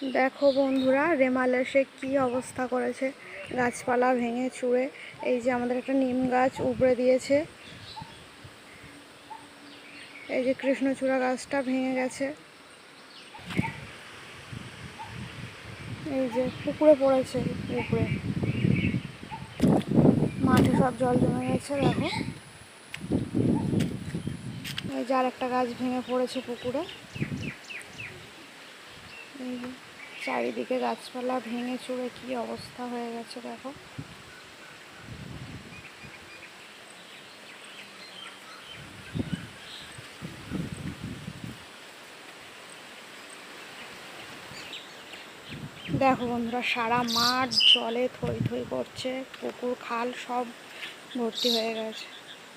দেখো বন্ধুরা, রেমালের সে কী অবস্থা করেছে, গাছপালা ভেঙে চুরে। এই যে আমাদের একটা নিম গাছ উপড়ে দিয়েছে, এই যে কৃষ্ণচূড়া গাছটা ভেঙে গেছে, এই যে পুকুরে পড়েছে, উপরে মাঠে সব জল জমে গেছে। দেখো, এই যে আর একটা গাছ ভেঙে পড়েছে পুকুরে। এই যে চারিদিকে গাছপালা ভেঙে চুরে কী অবস্থা হয়ে গেছে দেখো। দেখো বন্ধুরা, সারা মাঠ জলে থই থই করছে, পুকুর খাল সব ভর্তি হয়ে গেছে।